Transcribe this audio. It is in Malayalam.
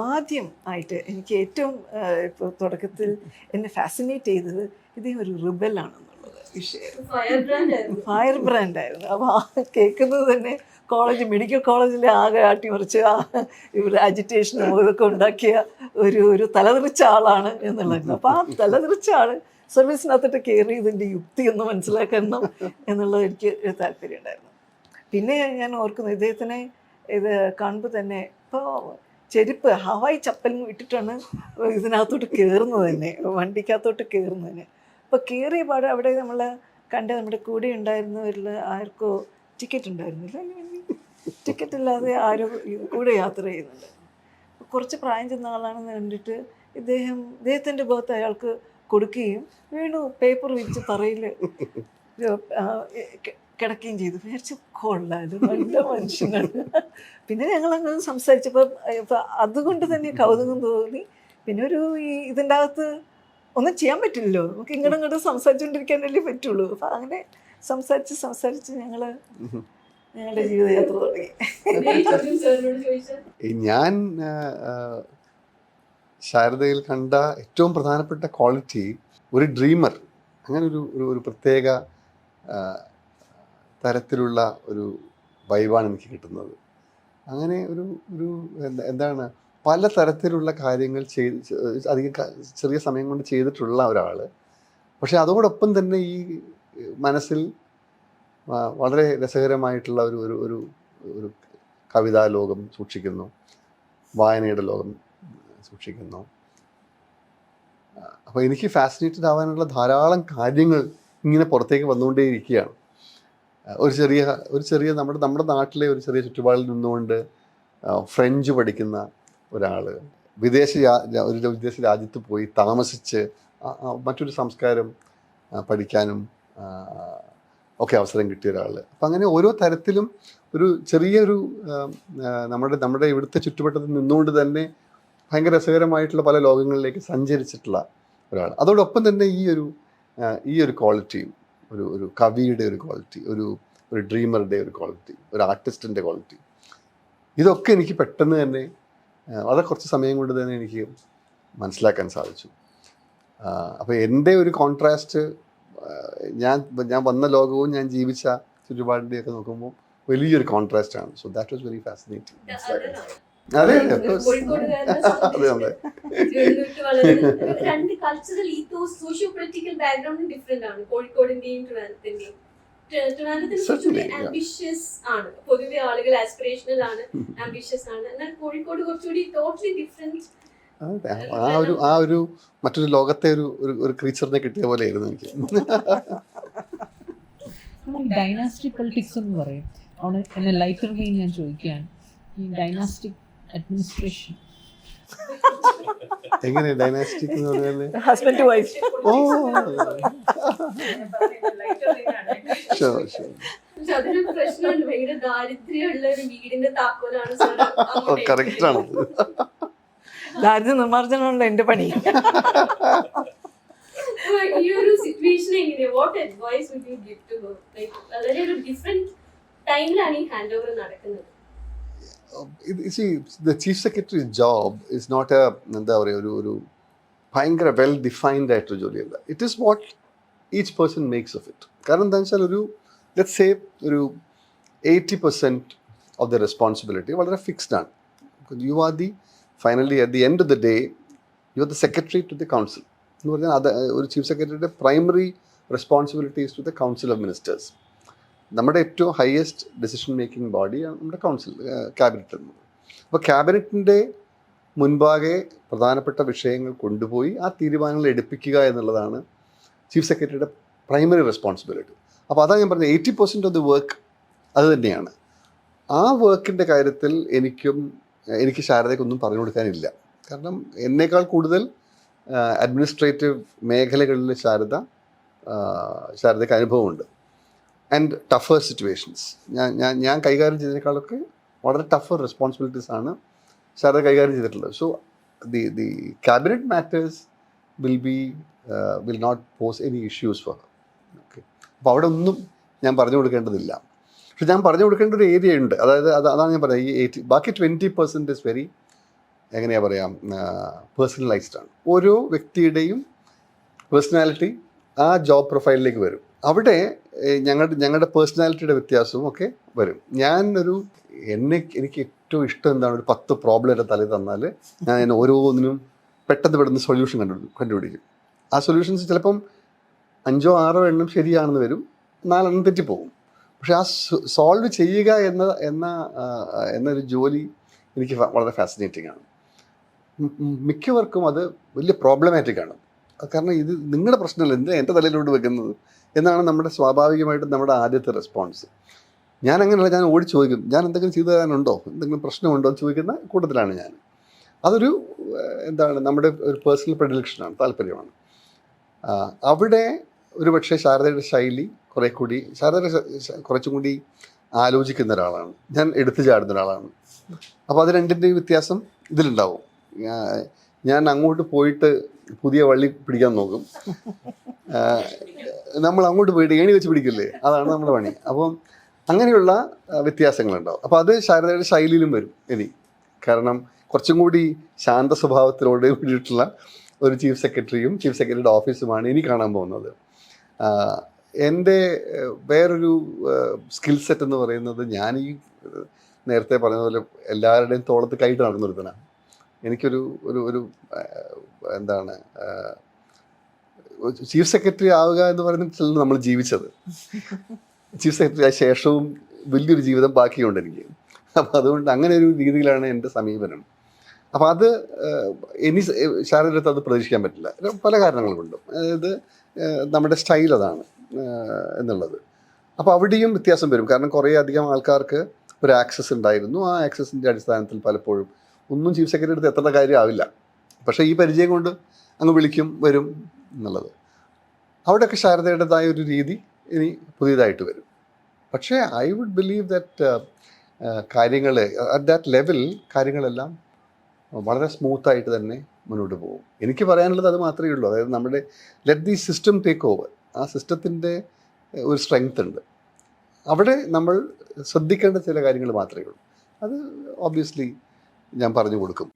ആദ്യം ആയിട്ട് എനിക്ക് ഏറ്റവും ഇപ്പോൾ തുടക്കത്തിൽ എന്നെ ഫാസിനേറ്റ് ചെയ്തത് ഇദ്ദേഹം ഒരു റിബലാണെന്നുള്ളത് വിഷയം. ഫയർ ബ്രാൻഡായിരുന്നു. അപ്പോൾ കേൾക്കുന്നത് തന്നെ മെഡിക്കൽ കോളേജിൽ ആകെ ആട്ടിമറിച്ച് ഇവിടെ അജിറ്റേഷനും ഇതൊക്കെ ഉണ്ടാക്കിയ ഒരു തലതെറിച്ച ആളാണ് എന്നുള്ളത്. അപ്പോൾ ആ തലതെറിച്ച ആൾ സർവീസിനകത്തിട്ട് കയറി ഇതിൻ്റെ യുക്തി ഒന്ന് മനസ്സിലാക്കണം എന്നുള്ളത് എനിക്ക് താല്പര്യം ഉണ്ടായിരുന്നു. പിന്നെ ഞാൻ ഓർക്കുന്നു ഇദ്ദേഹത്തിനെ ഇത് കാണുമ്പോൾ തന്നെ ഇപ്പോൾ ചെരുപ്പ് ഹവായി ചപ്പലും ഇട്ടിട്ടാണ് ഇതിനകത്തോട്ട് കയറുന്നത് തന്നെ, വണ്ടിക്കകത്തോട്ട് കയറുന്നതിന്. അപ്പോൾ കയറിയ പാട് അവിടെ നമ്മൾ നമ്മുടെ കൂടെ ഉണ്ടായിരുന്നവരിൽ ആർക്കോ ടിക്കറ്റ് ഉണ്ടായിരുന്നില്ല, ടിക്കറ്റ് ഇല്ലാതെ ആരും കൂടെ യാത്ര ചെയ്യുന്നുണ്ട്. കുറച്ച് പ്രായം ചെന്ന ആളാണെന്ന് കണ്ടിട്ട് ഇദ്ദേഹത്തിൻ്റെ ഭാഗത്ത് അയാൾക്ക് കൊടുക്കുകയും വീണ്ടും പേപ്പർ വിരിച്ച് തറയിൽ കിടക്കുകയും ചെയ്തു. വിചാരിച്ചു കൊള്ളാലും നല്ല മനുഷ്യനാണ്. പിന്നെ ഞങ്ങളങ്ങനെ സംസാരിച്ചപ്പോൾ അതുകൊണ്ട് തന്നെ കൗതുകം തോന്നി. പിന്നെ ഇതിൻ്റെ അകത്ത് ഒന്നും ചെയ്യാൻ പറ്റില്ലല്ലോ, നമുക്ക് ഇങ്ങോട്ട് സംസാരിച്ചുകൊണ്ടിരിക്കാനല്ലേ പറ്റുള്ളൂ. അപ്പം അങ്ങനെ സംസാരിച്ച് ഞങ്ങളുടെ ജീവിതയാത്ര തുടങ്ങി. ഞാൻ ശാരദയിൽ കണ്ട ഏറ്റവും പ്രധാനപ്പെട്ട ക്വാളിറ്റി ഒരു ഡ്രീമർ, അങ്ങനെ ഒരു പ്രത്യേക തരത്തിലുള്ള ഒരു വൈബാണ് എനിക്ക് കിട്ടുന്നത്. അങ്ങനെ എന്താണ് പല തരത്തിലുള്ള കാര്യങ്ങൾ അധികം ചെറിയ സമയം കൊണ്ട് ചെയ്തിട്ടുള്ള ഒരാൾ. പക്ഷെ അതോടൊപ്പം തന്നെ ഈ മനസ്സിൽ വളരെ രസകരമായിട്ടുള്ള ഒരു കവിതാ ലോകം സൂക്ഷിക്കുന്നു, വായനയുടെ ലോകം സൂക്ഷിക്കുന്നു. അപ്പോൾ എനിക്ക് ഫാസിനേറ്റഡ് ആവാനുള്ള ധാരാളം കാര്യങ്ങൾ ഇങ്ങനെ പുറത്തേക്ക് വന്നുകൊണ്ടേയിരിക്കുകയാണ്. ഒരു ചെറിയ നമ്മുടെ നാട്ടിലെ ഒരു ചെറിയ ചുറ്റുപാടിൽ നിന്നുകൊണ്ട് ഫ്രഞ്ച് പഠിക്കുന്ന ഒരാൾ വിദേശ രാജ്യത്ത് പോയി താമസിച്ച് മറ്റൊരു സംസ്കാരം പഠിക്കാനും ഒക്കെ അവസരം കിട്ടിയ ഒരാൾ. അപ്പം അങ്ങനെ ഓരോ തരത്തിലും ഒരു ചെറിയൊരു നമ്മുടെ ഇവിടുത്തെ ചുറ്റുവട്ടത്തിൽ നിന്നുകൊണ്ട് തന്നെ ഭയങ്കര രസകരമായിട്ടുള്ള പല ലോകങ്ങളിലേക്ക് സഞ്ചരിച്ചിട്ടുള്ള ഒരാൾ. അതോടൊപ്പം തന്നെ ഈ ഒരു ക്വാളിറ്റിയും ഒരു കവിയുടെ ഒരു ക്വാളിറ്റി, ഒരു ഡ്രീമറുടെ ഒരു ക്വാളിറ്റി, ഒരു ആർട്ടിസ്റ്റിൻ്റെ ക്വാളിറ്റി, ഇതൊക്കെ എനിക്ക് പെട്ടെന്ന് തന്നെ വളരെ കുറച്ച് സമയം കൊണ്ട് തന്നെ എനിക്ക് മനസ്സിലാക്കാൻ സാധിച്ചു. അപ്പോൾ എൻ്റെ ഒരു കോൺട്രാസ്റ്റ് ഞാൻ വന്ന ലോകവും ഞാൻ ജീവിച്ച ചുറ്റുപാടിൻ്റെയൊക്കെ നോക്കുമ്പോൾ വലിയൊരു കോൺട്രാസ്റ്റാണ്. So that was very fascinating. അതെ രണ്ട് കൾച്ചറൽ ഈത്തോസ് സോഷ്യോ പൊളിറ്റിക്കൽ ബാക്ക്ഗ്രൗണ്ടും ഡിഫറെന്റ് ആണ് കോഴിക്കോടിന്റെയും ട്രിവാൻഡ്രത്തിന്റെയും. ട്രിവാൻഡ്രത്തിന് ആംബിഷ്യസ് ആണ്, പൊതുവെ ആളുകൾ ആസ്പിറേഷണൽ ആണ്, ആംബിഷ്യസ് ആണ്. എന്നാൽ കോഴിക്കോട് കുറച്ചുകൂടി ടോട്ടലി ഡിഫറെന്റ്. ആ ഒരു മറ്റൊരു ലോകത്തെ ഒരു ക്രീച്ചറിനെ കിട്ടിയ പോലെ ആയിരുന്നു എനിക്ക്. ഡൈനാസ്റ്റിക് പൊളിറ്റിക്സ് എന്ന് പറയും. എന്നെ ലൈറ്റർ വെയിൻ ഞാൻ ചോദിക്കുകയാണ്, ഈ ഡൈനാസ്റ്റിക് അഡ്മിനിസ്ട്രേഷൻ എങ്ങനെ ഡൈനാസ്റ്റിക് എന്ന് പറഞ്ഞാൽ ഹസ്ബൻഡ് വൈഫ്. ഓ അതൊരു പ്രശ്നമുണ്ട്. ഭയങ്കര ദാരിദ്ര്യമുള്ള ഒരു വീടിന്റെ താക്കോലാണ് കറക്റ്റ് ആണ്. ദാരിദ്ര്യ നിർമ്മാർജ്ജനമുള്ള എന്റെ പണി. ഈ ഒരു സിറ്റുവേഷൻ എങ്ങനെയാ, what advice would you give to her? Like വളരെ ഒരു ഡിഫറെന്റ് ടൈമിലാണ് ഈ ഹാൻഡ് ഓവർ നടക്കുന്നത്. See, the chief secretary's job is not ഒരു ഭയങ്കര വെൽ ഡിഫൈൻഡ് ആയിട്ടൊരു ജോലിയല്ല. It is what each person makes of it. കാരണം എന്താ വെച്ചാൽ let's say 80% of the responsibility വളരെ ഫിക്സ്ഡ് ആണ്. You are finally at the end of the day you are the secretary to the council എന്ന് പറഞ്ഞാൽ അത് ഒരു ചീഫ് സെക്രട്ടറിയുടെ primary responsibilities to the council of ministers. നമ്മുടെ ഏറ്റവും ഹയസ്റ്റ് ഡിസിഷൻ മേക്കിംഗ് ബോഡിയാണ് നമ്മുടെ കൗൺസിൽ, ക്യാബിനറ്റ് എന്നത്. അപ്പോൾ ക്യാബിനറ്റിൻ്റെ മുൻപാകെ പ്രധാനപ്പെട്ട വിഷയങ്ങൾ കൊണ്ടുപോയി ആ തീരുമാനങ്ങൾ എടുപ്പിക്കുക എന്നുള്ളതാണ് ചീഫ് സെക്രട്ടറിയുടെ പ്രൈമറി റെസ്പോൺസിബിലിറ്റി. അപ്പോൾ അതാണ് ഞാൻ പറഞ്ഞത്, 80% ഓഫ് ദി വർക്ക് അത് തന്നെയാണ്. ആ വർക്കിൻ്റെ കാര്യത്തിൽ എനിക്ക് ശാരദയ്ക്കൊന്നും പറഞ്ഞു കൊടുക്കാനില്ല. കാരണം എന്നേക്കാൾ കൂടുതൽ അഡ്മിനിസ്ട്രേറ്റീവ് മേഖലകളിൽ ശാരദയ്ക്ക് അനുഭവമുണ്ട്. ആൻഡ് ടഫർ സിറ്റുവേഷൻസ് ഞാൻ കൈകാര്യം ചെയ്തതിനേക്കാളൊക്കെ വളരെ ടഫർ റെസ്പോൺസിബിലിറ്റീസ് ആണ് ശാരദ കൈകാര്യം ചെയ്തിട്ടുള്ളത്. So the cabinet matters will not pose any issues for. Okay, അപ്പോൾ അവിടെ ഒന്നും ഞാൻ പറഞ്ഞു കൊടുക്കേണ്ടതില്ല. പക്ഷെ ഞാൻ പറഞ്ഞു കൊടുക്കേണ്ട ഒരു ഏരിയ ഉണ്ട്. അതായത് അതാണ് ഞാൻ പറയുന്നത്, ഈ ബാക്കി 20% ഇസ് വെരി എങ്ങനെയാ പറയാം, പേഴ്സണലൈസ്ഡ് ആണ്. ഓരോ വ്യക്തിയുടെയും പേഴ്സണാലിറ്റി ആ ജോബ് പ്രൊഫൈലിലേക്ക് വരും. അവിടെ ഞങ്ങളുടെ പേഴ്സണാലിറ്റിയുടെ വ്യത്യാസവും ഒക്കെ വരും. എനിക്ക് ഏറ്റവും ഇഷ്ടം എന്താണ്, ഒരു 10 പ്രോബ്ലം എൻ്റെ തലയിൽ തന്നാൽ ഞാൻ ഓരോന്നിനും പെട്ടെന്ന് സൊല്യൂഷൻ കണ്ടുപിടിക്കും. ആ സൊല്യൂഷൻസ് ചിലപ്പം 5 or 6 എണ്ണം ശരിയാണെന്ന് വരും, 4 എണ്ണം തെറ്റിപ്പോകും. പക്ഷെ ആ സോൾവ് ചെയ്യുക എന്നൊരു ജോലി എനിക്ക് വളരെ ഫാസിനേറ്റിംഗ് ആണ്. മിക്കവർക്കും അത് വലിയ പ്രോബ്ലമാറ്റിക് ആണ്. കാരണം ഇത് നിങ്ങളുടെ പ്രശ്നമല്ല, എൻ്റെ തലയിലോട്ട് വെക്കുന്നത് എന്നാണ് സ്വാഭാവികമായിട്ടും നമ്മുടെ ആദ്യത്തെ റെസ്പോൺസ്. ഞാൻ അങ്ങനെയല്ല, ഞാൻ ഓടി ചോദിക്കും, ഞാൻ എന്തെങ്കിലും ചെയ്തു തരാനുണ്ടോ, എന്തെങ്കിലും പ്രശ്നമുണ്ടോ എന്ന് ചോദിക്കുന്ന കൂട്ടത്തിലാണ് ഞാൻ. അതൊരു നമ്മുടെ ഒരു പേഴ്സണൽ പ്രെഡിലക്ഷനാണ്, താല്പര്യമാണ്. അവിടെ ഒരു പക്ഷേ ശാരദയുടെ ശൈലി കുറച്ചും കൂടി ആലോചിക്കുന്ന ഒരാളാണ്, ഞാൻ എടുത്തു ചാടുന്ന ഒരാളാണ്. അപ്പോൾ അത് രണ്ടിൻ്റെയും വ്യത്യാസം ഇതിലുണ്ടാവും. ഞാൻ അങ്ങോട്ട് പോയിട്ട് പുതിയ വള്ളി പിടിക്കാൻ നോക്കും, നമ്മൾ അങ്ങോട്ട് പോയിട്ട് ഏണി വെച്ച് പിടിക്കില്ലേ, അതാണ് നമ്മുടെ പണി. അപ്പം അങ്ങനെയുള്ള വ്യത്യാസങ്ങളുണ്ടാവും. അപ്പോൾ അത് ശാരദയുടെ ശൈലിയിലും വരും ഇനി. കാരണം കുറച്ചും കൂടി ശാന്ത സ്വഭാവത്തിലോട് കൂടിയിട്ടുള്ള ഒരു ചീഫ് സെക്രട്ടറിയുടെ ഓഫീസുമാണ് ഇനി കാണാൻ പോകുന്നത്. എൻ്റെ വേറൊരു സ്കിൽ സെറ്റ് എന്ന് പറയുന്നത്, ഞാൻ ഈ നേരത്തെ പറഞ്ഞ പോലെ എല്ലാവരുടെയും തോളത്ത് കൈയിട്ട് നടന്നൊരുത്തനാണ്. എനിക്കൊരു ഒരു ചീഫ് സെക്രട്ടറി ആവുക എന്ന് പറയുന്നത് നമ്മൾ ജീവിച്ചത്. ചീഫ് സെക്രട്ടറി ആയ ശേഷവും വലിയൊരു ജീവിതം ബാക്കിയുണ്ട് എനിക്ക്. അപ്പം അതുകൊണ്ട് അങ്ങനെ ഒരു രീതിയിലാണ് എൻ്റെ സമീപനം. അപ്പം അത് ശാരദത്ത് അത് പ്രതീക്ഷിക്കാൻ പറ്റില്ല, പല കാരണങ്ങൾ കൊണ്ടും. അതായത് നമ്മുടെ സ്റ്റൈൽ അതാണ് എന്നുള്ളത്. അപ്പോൾ അവിടെയും വ്യത്യാസം വരും. കാരണം കുറേ അധികം ആൾക്കാർക്ക് ഒരു ആക്സസ് ഉണ്ടായിരുന്നു. ആ ആക്സസിൻ്റെ അടിസ്ഥാനത്തിൽ പലപ്പോഴും ഒന്നും ചീഫ് സെക്രട്ടറി അടുത്ത് എത്തേണ്ട കാര്യമാവില്ല. പക്ഷേ ഈ പരിചയം കൊണ്ട് അങ്ങ് വിളിക്കും, വരും എന്നുള്ളത്. അവിടെയൊക്കെ ശാരദയുടേതായ ഒരു രീതി ഇനി പുതിയതായിട്ട് വരും. പക്ഷേ I would believe that at that level കാര്യങ്ങളെല്ലാം വളരെ സ്മൂത്തായിട്ട് തന്നെ മുന്നോട്ട് പോകും. എനിക്ക് പറയാനുള്ളത് അത് മാത്രമേ ഉള്ളൂ. അതായത് നമ്മുടെ let the system take over. ആ സിസ്റ്റത്തിൻ്റെ ഒരു സ്ട്രെങ്ത് ഉണ്ട്. അവിടെ നമ്മൾ ശ്രദ്ധിക്കേണ്ട ചില കാര്യങ്ങൾ മാത്രമേ ഉള്ളൂ. അത് ഓബ്വിയസ്ലി ഞാൻ പറഞ്ഞു കൊടുക്കും.